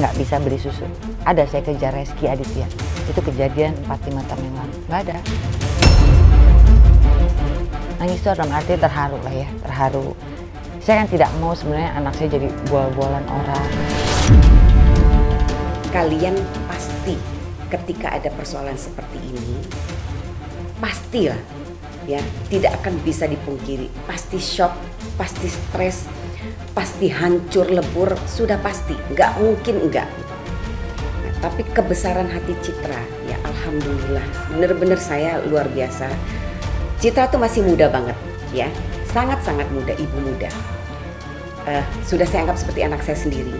nggak bisa beli susu. Ada, saya kejar Reski Aditya. Itu kejadian 4-5 tahun yang lalu. Nggak ada. Nangis itu dalam arti terharu lah ya, terharu. Saya kan tidak mau sebenarnya anak saya jadi bual-bualan orang. Kalian pasti ketika ada persoalan seperti ini, pastilah ya, tidak akan bisa dipungkiri. Pasti shock, pasti stres, pasti hancur lebur, sudah pasti, nggak mungkin enggak. Nah, tapi kebesaran hati Citra, ya alhamdulillah, bener-bener saya luar biasa. Citra tuh masih muda banget ya, sangat-sangat muda, ibu muda. Sudah saya anggap seperti anak saya sendiri.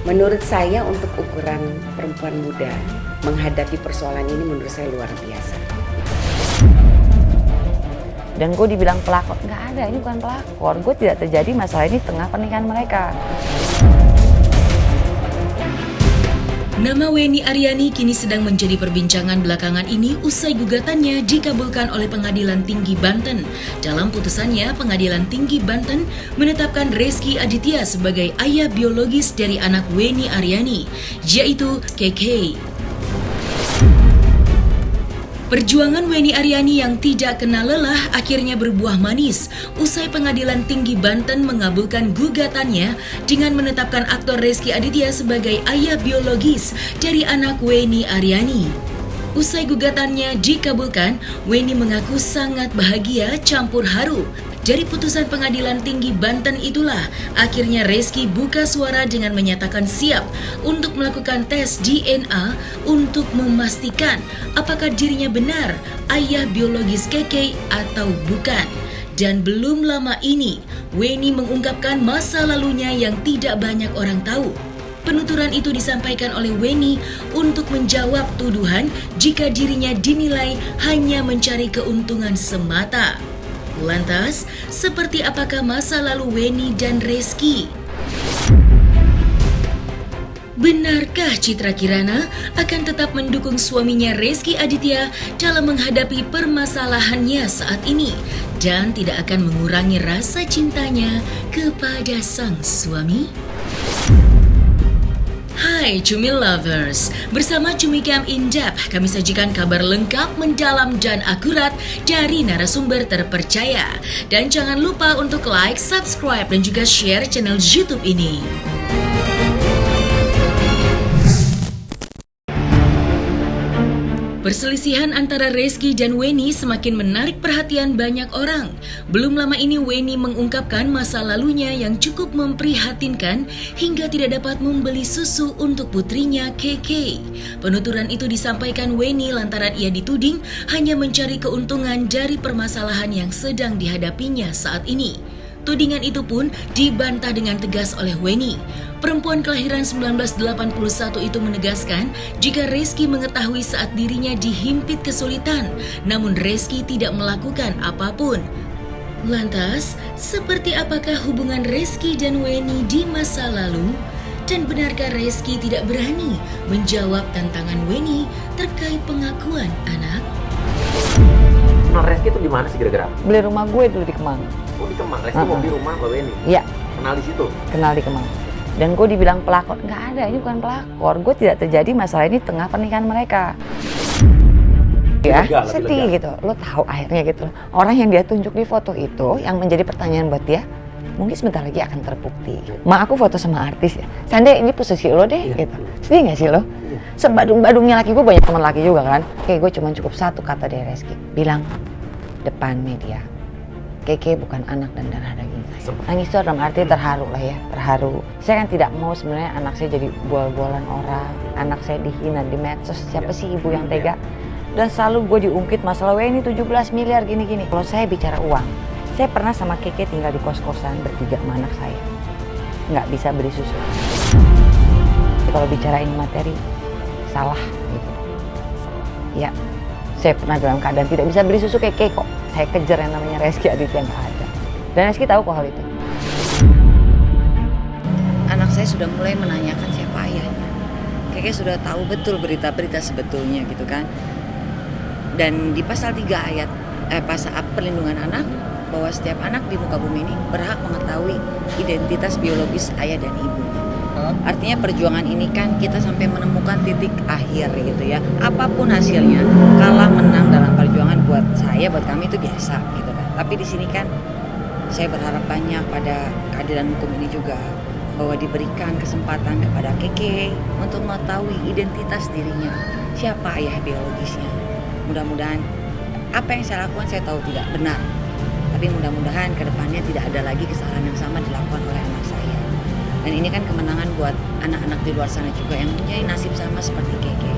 Menurut saya untuk ukuran perempuan muda menghadapi persoalan ini menurut saya luar biasa. Dan gue dibilang pelakor, nggak ada, ini bukan pelakor. Gue tidak terjadi masalah ini tengah pernikahan mereka. Nama Weni Aryani kini sedang menjadi perbincangan belakangan ini usai gugatannya dikabulkan oleh Pengadilan Tinggi Banten. Dalam putusannya, Pengadilan Tinggi Banten menetapkan Reski Aditya sebagai ayah biologis dari anak Weni Aryani, yaitu KK. Perjuangan Weni Aryani yang tidak kenal lelah akhirnya berbuah manis usai Pengadilan Tinggi Banten mengabulkan gugatannya dengan menetapkan aktor Reski Aditya sebagai ayah biologis dari anak Weni Aryani. Usai gugatannya dikabulkan, Weni mengaku sangat bahagia campur haru. Dari putusan Pengadilan Tinggi Banten itulah akhirnya Reski buka suara dengan menyatakan siap untuk melakukan tes DNA untuk memastikan apakah dirinya benar ayah biologis KK atau bukan. Dan belum lama ini, Weni mengungkapkan masa lalunya yang tidak banyak orang tahu. Penuturan itu disampaikan oleh Weni untuk menjawab tuduhan jika dirinya dinilai hanya mencari keuntungan semata. Lantas, seperti apakah masa lalu Weni dan Reski? Benarkah Citra Kirana akan tetap mendukung suaminya Reski Aditya dalam menghadapi permasalahannya saat ini dan tidak akan mengurangi rasa cintanya kepada sang suami? Hai Cumi Lovers, bersama Cumi Cam In Depth kami sajikan kabar lengkap, mendalam dan akurat dari narasumber terpercaya. Dan jangan lupa untuk like, subscribe dan juga share channel YouTube ini. Perselisihan antara Reski dan Weni semakin menarik perhatian banyak orang. Belum lama ini Weni mengungkapkan masa lalunya yang cukup memprihatinkan hingga tidak dapat membeli susu untuk putrinya KK. Penuturan itu disampaikan Weni lantaran ia dituding hanya mencari keuntungan dari permasalahan yang sedang dihadapinya saat ini. Tudingan itu pun dibantah dengan tegas oleh Weni. Perempuan kelahiran 1981 itu menegaskan jika Reski mengetahui saat dirinya dihimpit kesulitan, namun Reski tidak melakukan apapun. Lantas, seperti apakah hubungan Reski dan Weni di masa lalu? Dan benarkah Reski tidak berani menjawab tantangan Weni terkait pengakuan anak? Nah, Reski itu di mana sih kira-kira? Beli rumah gue dulu di Kemang. Oh, di Kemang. Reski mau beli rumah Mbak Weni? Iya. Kenal di situ? Kenal di Kemang. Dan gue dibilang pelakor, nggak ada, ini bukan pelakor. Gue tidak terjadi masalah ini tengah pernikahan mereka. Ya, sedih gitu. Lo tahu akhirnya gitu. Orang yang dia tunjuk di foto itu, yang menjadi pertanyaan buat dia, mungkin sebentar lagi akan terbukti. Ma, aku foto sama artis ya. Sande, ini posisi lo deh, gitu. Sedih nggak sih lo? Sebadung-badungnya laki gue, banyak teman laki juga kan. Kayak gue cuma cukup satu kata dari Reski. Bilang, depan media, KK bukan anak dan darah daging saya. Nangis itu dalam arti terharu lah ya, terharu. Saya kan tidak mau sebenarnya anak saya jadi bual-bualan orang. Anak saya dihina di medsos, siapa sih ibu yang tega? Dan selalu gue diungkit masalah ini 17 miliar gini-gini. Kalau saya bicara uang, saya pernah sama KK tinggal di kos-kosan bertiga sama anak saya. Nggak bisa beli susu. Kalau bicarain materi, salah gitu. Ya, saya pernah dalam keadaan tidak bisa beli susu KK kok. Saya kejar yang namanya Reski Aditya, nggak ada. Dan Reski tahu kok hal itu. Anak saya sudah mulai menanyakan siapa ayahnya. Kayaknya sudah tahu betul berita-berita sebetulnya gitu kan. Dan di pasal 3 ayat pasal perlindungan anak, bahwa setiap anak di muka bumi ini berhak mengetahui identitas biologis ayah dan ibunya. Artinya perjuangan ini kan kita sampai menemukan titik akhir gitu ya. Apapun hasilnya, kalah menang dalam perjuangan buat saya, buat kami itu biasa gitu kan. Tapi di sini kan saya berharap banyak pada keadilan hukum ini juga, bahwa diberikan kesempatan kepada Keke untuk mengetahui identitas dirinya, siapa ayah biologisnya. Mudah-mudahan apa yang saya lakukan saya tahu tidak benar, tapi mudah-mudahan ke depannya tidak ada lagi kesalahan yang sama dilakukan oleh anak saya. Dan ini kan kemenangan buat anak-anak di luar sana juga yang punya nasib sama seperti Keke.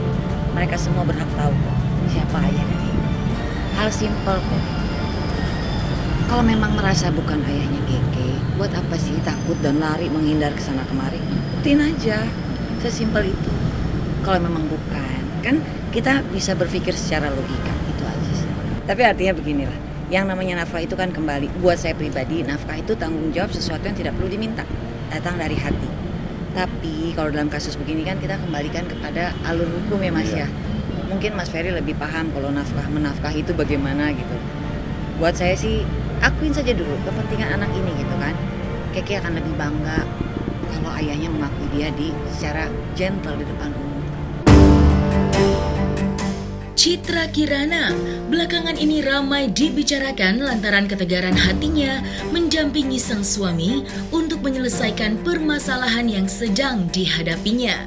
Mereka semua berhak tahu kok siapa ayah dan ibu. Hal simpel kok. Kalau memang merasa bukan ayahnya Keke, buat apa sih takut dan lari menghindar ke sana kemari? Buktiin aja, sesimpel itu. Kalau memang bukan, kan kita bisa berpikir secara logika, itu aja sih. Tapi artinya beginilah, yang namanya nafkah itu kan kembali, buat saya pribadi, nafkah itu tanggung jawab sesuatu yang tidak perlu diminta, datang dari hati. Tapi kalau dalam kasus begini kan kita kembalikan kepada alur hukum ya Mas ya. Mungkin Mas Ferry lebih paham kalau menafkah itu bagaimana gitu. Buat saya sih, akuin saja dulu kepentingan anak ini gitu kan. Keke akan lebih bangga kalau ayahnya mengakui dia secara gentle di depan umum. Citra Kirana belakangan ini ramai dibicarakan lantaran ketegaran hatinya mendampingi sang suami untuk menyelesaikan permasalahan yang sedang dihadapinya.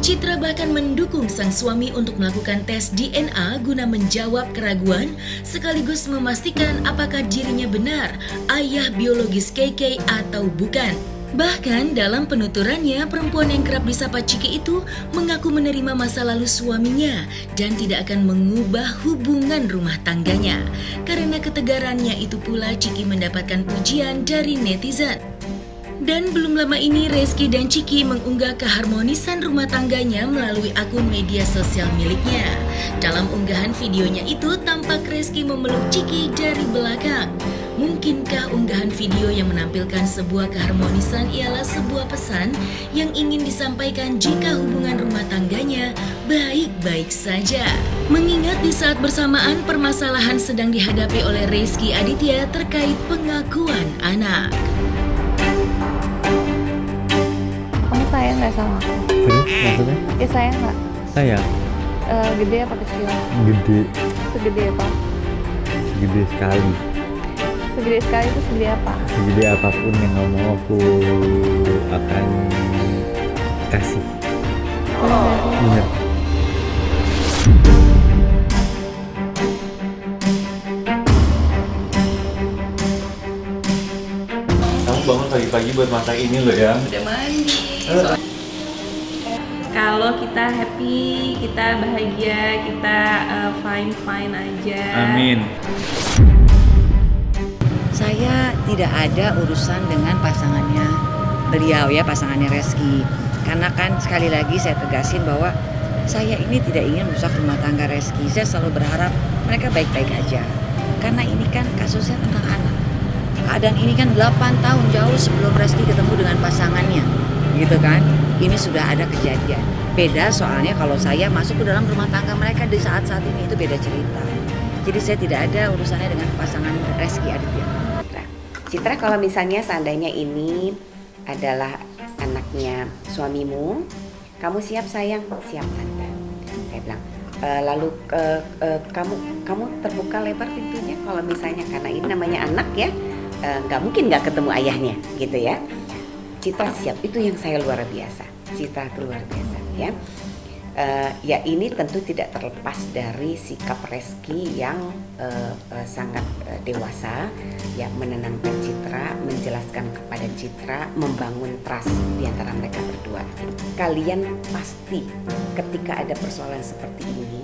Citra bahkan mendukung sang suami untuk melakukan tes DNA guna menjawab keraguan sekaligus memastikan apakah dirinya benar ayah biologis Keke atau bukan. Bahkan dalam penuturannya, perempuan yang kerap disapa Ciki itu mengaku menerima masa lalu suaminya dan tidak akan mengubah hubungan rumah tangganya. Karena ketegarannya itu pula Ciki mendapatkan pujian dari netizen. Dan belum lama ini Reski dan Ciki mengunggah keharmonisan rumah tangganya melalui akun media sosial miliknya. Dalam unggahan videonya itu tampak Reski memeluk Ciki dari belakang. Mungkinkah unggahan video yang menampilkan sebuah keharmonisan ialah sebuah pesan yang ingin disampaikan jika hubungan rumah tangganya baik-baik saja? Mengingat di saat bersamaan permasalahan sedang dihadapi oleh Reski Aditya terkait pengakuan anak. Kamu sayang nggak sama aku? Serius maksudnya? Ya sayang nggak? Sayang? Gede apa kecil? Gede. Segede apa? Segede sekali. Segede sekali itu segede apa? Segede apapun yang kamu mau aku akan kasih. Bener. Kamu bangun pagi-pagi buat masak ini loh ya? Udah mandi. Kalau kita happy, kita bahagia, kita fine aja. Amin. Saya tidak ada urusan dengan pasangannya beliau ya, pasangannya Reski. Karena kan sekali lagi saya tegasin bahwa saya ini tidak ingin merusak rumah tangga Reski. Saya selalu berharap mereka baik-baik aja. Karena ini kan kasusnya tentang anak. Keadaan ini kan 8 tahun jauh sebelum Reski ketemu dengan pasangannya. Gitu kan? Ini sudah ada kejadian. Beda soalnya kalau saya masuk ke dalam rumah tangga mereka di saat-saat ini, itu beda cerita. Jadi saya tidak ada urusannya dengan pasangan Reski Aditya. Citra, kalau misalnya seandainya ini adalah anaknya suamimu, kamu siap sayang? Siap tante. Saya bilang, lalu kamu terbuka lebar pintunya kalau misalnya, karena ini namanya anak ya, nggak mungkin nggak ketemu ayahnya gitu ya. Citra siap, itu yang saya luar biasa. Citra itu luar biasa ya. Ya ini tentu tidak terlepas dari sikap Reski yang sangat dewasa, ya, menenangkan Citra, menjelaskan kepada Citra, membangun trust di antara mereka berdua. Kalian pasti ketika ada persoalan seperti ini,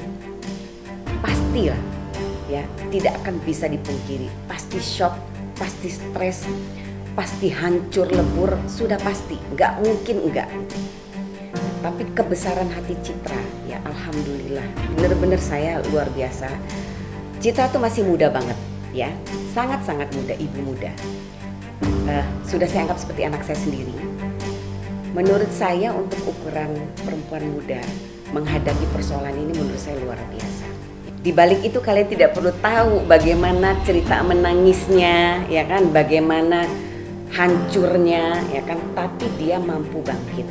pastilah ya, tidak akan bisa dipungkiri, pasti shock, pasti stres, pasti hancur lebur, sudah pasti, nggak mungkin enggak. Tapi kebesaran hati Citra, ya alhamdulillah, benar-benar saya luar biasa. Citra tuh masih muda banget, ya, sangat-sangat muda, ibu muda. Sudah saya anggap seperti anak saya sendiri. Menurut saya untuk ukuran perempuan muda menghadapi persoalan ini menurut saya luar biasa. Di balik itu kalian tidak perlu tahu bagaimana cerita menangisnya, ya kan, bagaimana hancurnya, ya kan, tapi dia mampu bangkit.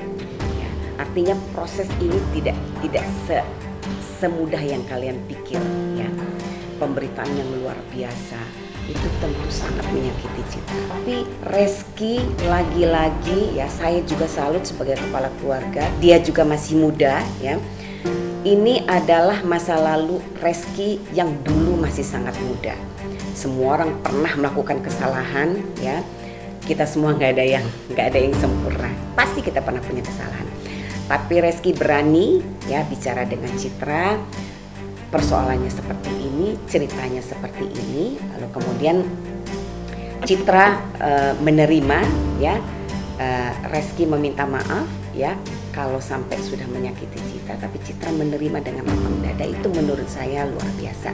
Artinya proses ini tidak semudah yang kalian pikir ya. Pemberitaan yang luar biasa itu tentu sangat menyakiti Citra. Tapi Reski lagi-lagi ya, saya juga salut sebagai kepala keluarga. Dia juga masih muda ya. Ini adalah masa lalu Reski yang dulu masih sangat muda. Semua orang pernah melakukan kesalahan ya. Kita semua nggak ada yang sempurna. Pasti kita pernah punya kesalahan. Tapi Reski berani ya bicara dengan Citra. Persoalannya seperti ini, ceritanya seperti ini, lalu kemudian Citra menerima ya, Reski meminta maaf ya kalau sampai sudah menyakiti Citra, tapi Citra menerima dengan lapang dada. Itu menurut saya luar biasa.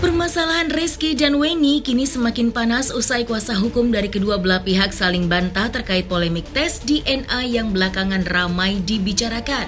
Permasalahan Reski dan Weni kini semakin panas usai kuasa hukum dari kedua belah pihak saling bantah terkait polemik tes DNA yang belakangan ramai dibicarakan.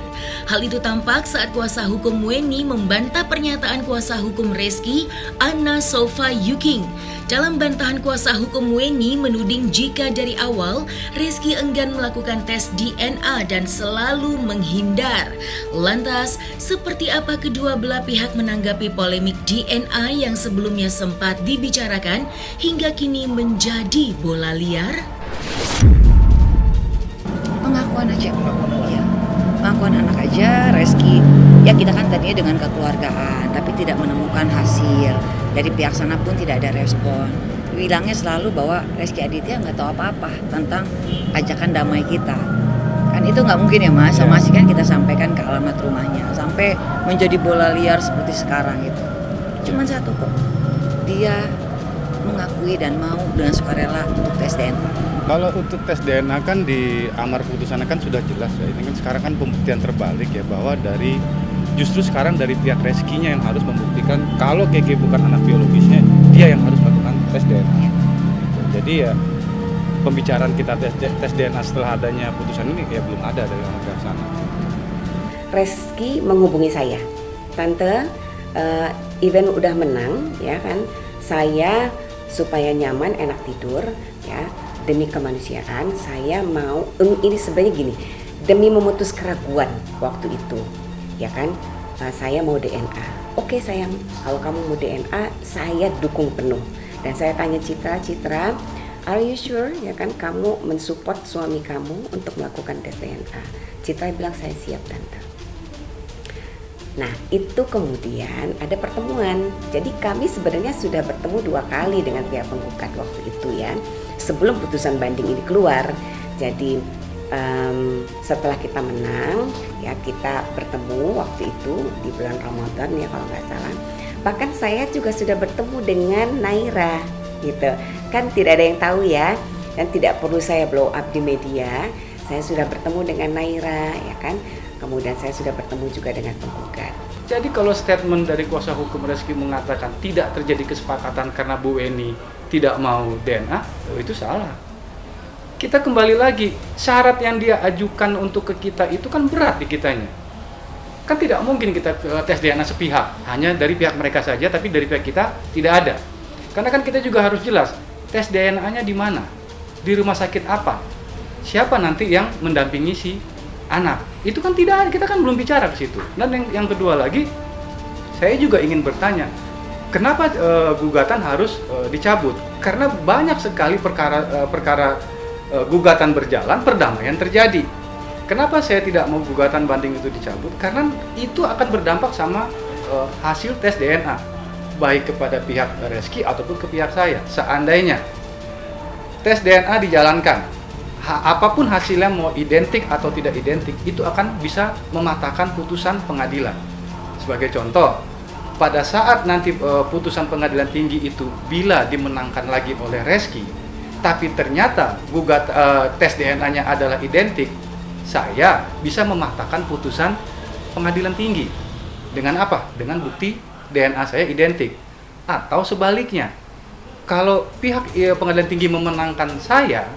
Hal itu tampak saat kuasa hukum Weni membantah pernyataan kuasa hukum Reski, Anna Sofa Yuking. Dalam bantahan kuasa hukum Weni menuding jika dari awal Reski enggan melakukan tes DNA dan selalu menghindar. Lantas, seperti apa kedua belah pihak menanggapi polemik DNA yang sebelumnya sempat dibicarakan hingga kini menjadi bola liar? Pengakuan aja, ya. Pengakuan anak aja, Reski. Ya kita kan tadinya dengan kekeluargaan, tapi tidak menemukan hasil. Dari pihak sana pun tidak ada respon. Bilangnya selalu bahwa Reski Aditya nggak tahu apa-apa tentang ajakan damai kita. Kan itu nggak mungkin ya Mas, sama sih kan kita sampaikan ke alamat rumahnya. Sampai menjadi bola liar seperti sekarang gitu. Cuman satu kok, dia mengakui dan mau dengan sukarela untuk tes DNA. Kalau untuk tes DNA kan di amar putusannya kan sudah jelas ya. Ini kan sekarang kan pembuktian terbalik ya, bahwa justru sekarang dari pihak Reskinya yang harus membuktikan kalau GG bukan anak biologisnya, dia yang harus melakukan tes DNA. Jadi ya pembicaraan kita tes DNA setelah adanya putusan ini ya belum ada dari orang pihak sana. Reski menghubungi saya, Tante, event udah menang ya kan, saya supaya nyaman enak tidur ya, demi kemanusiaan saya mau ini sebenarnya gini, demi memutus keraguan waktu itu ya kan, saya mau DNA. Oke sayang, kalau kamu mau DNA saya dukung penuh. Dan saya tanya Citra, are you sure ya kan kamu mensupport suami kamu untuk melakukan tes DNA? Citra bilang saya siap Tante. Nah itu kemudian ada pertemuan. Jadi kami sebenarnya sudah bertemu 2 kali dengan pihak penggugat waktu itu ya, sebelum putusan banding ini keluar. Jadi setelah kita menang ya, kita bertemu waktu itu di bulan Ramadan ya kalau nggak salah. Bahkan saya juga sudah bertemu dengan Naira gitu. Kan tidak ada yang tahu ya, dan tidak perlu saya blow up di media. Saya sudah bertemu dengan Naira ya kan. Kemudian saya sudah bertemu juga dengan penggugat. Jadi kalau statement dari kuasa hukum Reski mengatakan tidak terjadi kesepakatan karena Bu Weni tidak mau DNA, itu salah. Kita kembali lagi, syarat yang dia ajukan untuk ke kita itu kan berat di kitanya. Kan tidak mungkin kita tes DNA sepihak, hanya dari pihak mereka saja, tapi dari pihak kita tidak ada. Karena kan kita juga harus jelas, tes DNA-nya di mana, di rumah sakit apa, siapa nanti yang mendampingi si anak. Itu kan tidak ada, kita kan belum bicara ke situ. Dan yang kedua lagi, saya juga ingin bertanya, kenapa gugatan harus dicabut? Karena banyak sekali perkara gugatan berjalan, perdamaian terjadi. Kenapa saya tidak mau gugatan banding itu dicabut? Karena itu akan berdampak sama hasil tes DNA, baik kepada pihak Reski ataupun ke pihak saya. Seandainya tes DNA dijalankan, apapun hasilnya mau identik atau tidak identik, itu akan bisa mematahkan putusan pengadilan. Sebagai contoh, pada saat nanti putusan pengadilan tinggi itu bila dimenangkan lagi oleh Reski, tapi ternyata tes DNA-nya adalah identik, saya bisa mematahkan putusan pengadilan tinggi. Dengan apa? Dengan bukti DNA saya identik. Atau sebaliknya, kalau pihak pengadilan tinggi memenangkan saya,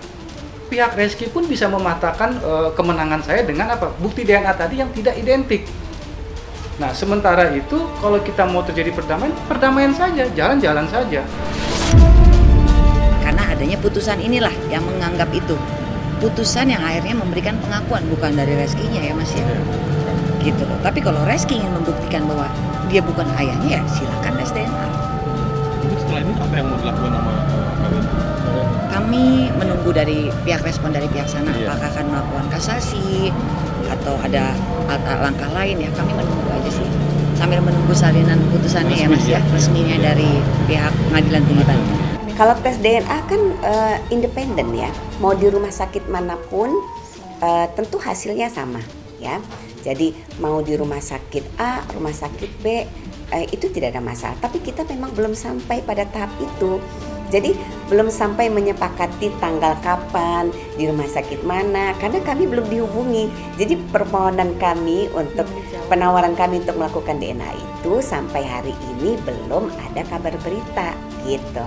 pihak Reski pun bisa mematahkan kemenangan saya dengan apa? Bukti DNA tadi yang tidak identik. Nah, sementara itu kalau kita mau terjadi perdamaian saja, jalan-jalan saja. Karena adanya putusan inilah yang menganggap itu putusan yang akhirnya memberikan pengakuan, bukan dari Reskinya ya Mas ya. Gitu loh. Tapi kalau Reski ingin membuktikan bahwa dia bukan ayahnya, ya silakan tes DNA. Setelah ini apa yang mau dilakukan sama kalian? Kami menunggu dari pihak respon dari pihak sana, Iya. apakah akan melakukan kasasi atau ada langkah lain ya. Kami menunggu aja sih, sambil menunggu salinan putusannya ya Mas ya, resminya dari pihak Pengadilan Tinggi Banten. Kalau tes DNA kan independen ya, mau di rumah sakit manapun tentu hasilnya sama ya. Jadi mau di rumah sakit A, rumah sakit B, itu tidak ada masalah. Tapi kita memang belum sampai pada tahap itu. Jadi belum sampai menyepakati tanggal kapan, di rumah sakit mana, karena kami belum dihubungi. Jadi permohonan kami untuk penawaran kami untuk melakukan DNA itu sampai hari ini belum ada kabar berita gitu.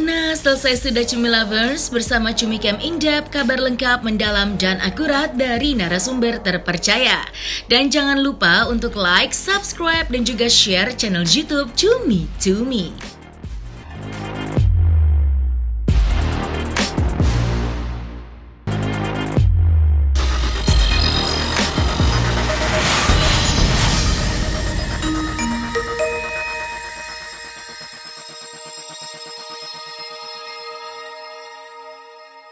Nah, selesai sudah Cumi Lovers, bersama Cumi Camp Indep, kabar lengkap, mendalam, dan akurat dari narasumber terpercaya. Dan jangan lupa untuk like, subscribe, dan juga share channel YouTube Cumi Tumi.